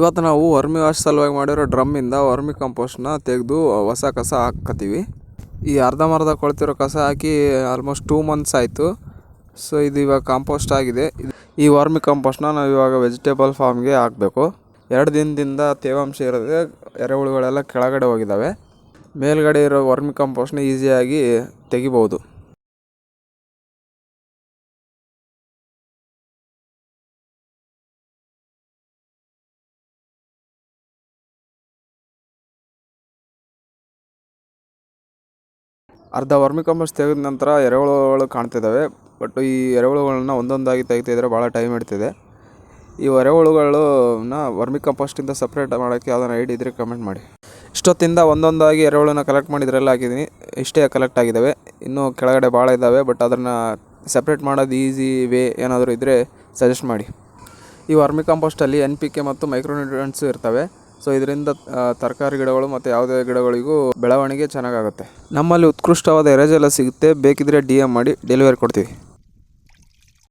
ಇವತ್ತು ನಾವು vermi wash ಸಲುವಾಗಿ ಮಾಡಿರೋ ಡ್ರಮ್ಮಿಂದ ವರ್ಮಿ ಕಂಪೋಸ್ಟ್ನ ತೆಗೆದು ಹೊಸ ಕಸ ಹಾಕತ್ತೀವಿ. ಈ ಅರ್ಧಂಬರ್ಧ ಕೊಳ್ತಿರೋ ಕಸ ಹಾಕಿ ಆಲ್ಮೋಸ್ಟ್ 2 ಮಂತ್ಸ್ ಆಯಿತು. ಸೊ ಇದು ಇವಾಗ ಕಾಂಪೋಸ್ಟ್ ಆಗಿದೆ. ಈ ವರ್ಮಿ ಕಂಪೋಸ್ಟ್ನ ನಾವು ಇವಾಗ ವೆಜಿಟೇಬಲ್ ಫಾರ್ಮ್ಗೆ ಹಾಕಬೇಕು. 2 ದಿನದಿಂದ ತೇವಾಂಶ ಇರೋದೇ ಎರೆಹುಳುಗಳೆಲ್ಲ ಕೆಳಗಡೆ ಹೋಗಿದ್ದಾವೆ. ಮೇಲ್ಗಡೆ ಇರೋ ವರ್ಮಿ ಕಂಪೋಸ್ಟ್ನ ಈಸಿಯಾಗಿ ತೆಗಿಬೋದು. ಅರ್ಧ ವರ್ಮಿ ಕಂಪೋಸ್ಟ್ ತೆಗೆದ ನಂತರ ಎರೆಹುಳುಗಳು ಕಾಣ್ತಿದ್ದಾವೆ. ಬಟ್ ಈ ಎರೆಹುಳುಗಳನ್ನ ಒಂದೊಂದಾಗಿ ತೆಗಿತಿದ್ರೆ ಭಾಳ ಟೈಮ್ ಹಿಡ್ತಿದೆ. ಈ ಎರೆಹುಳುಗಳನ್ನ ವರ್ಮಿ ಕಂಪೋಸ್ಟಿಂದ ಸಪ್ರೇಟ್ ಮಾಡೋಕ್ಕೆ ಯಾವ್ದಾನ ಐಡಿಯಾ ಇದ್ದರೆ ಕಮೆಂಟ್ ಮಾಡಿ. ಇಷ್ಟೊತ್ತಿಂದ ಒಂದೊಂದಾಗಿ ಎರೆಹುಳನ್ನ ಕಲೆಕ್ಟ್ ಮಾಡಿದ್ರೆಲ್ಲ ಹಾಕಿದ್ದೀನಿ. ಇಷ್ಟೇ ಕಲೆಕ್ಟ್ ಆಗಿದ್ದಾವೆ. ಇನ್ನೂ ಕೆಳಗಡೆ ಭಾಳ ಇದ್ದಾವೆ. ಬಟ್ ಅದನ್ನು ಸಪ್ರೇಟ್ ಮಾಡೋದು ಈಸಿ ವೇ ಏನಾದರೂ ಇದ್ದರೆ ಸಜೆಸ್ಟ್ ಮಾಡಿ. ಈ ವರ್ಮಿ ಕಂಪೋಸ್ಟಲ್ಲಿ NPK ಮತ್ತು ಮೈಕ್ರೋನ್ಯೂಟ್ರಿಯೆಂಟ್ಸು ಇರ್ತವೆ. ಸೊ ಇದರಿಂದ ತರಕಾರಿ ಗಿಡಗಳು ಮತ್ತು ಯಾವುದೇ ಗಿಡಗಳಿಗೂ ಬೆಳವಣಿಗೆ ಚೆನ್ನಾಗಾಗುತ್ತೆ. ನಮ್ಮಲ್ಲಿ ಉತ್ಕೃಷ್ಟವಾದ ಎರೆಜಲ ಸಿಗುತ್ತೆ. ಬೇಕಿದ್ರೆ DM ಮಾಡಿ ಡೆಲಿವರಿ ಕೊಡ್ತೀವಿ.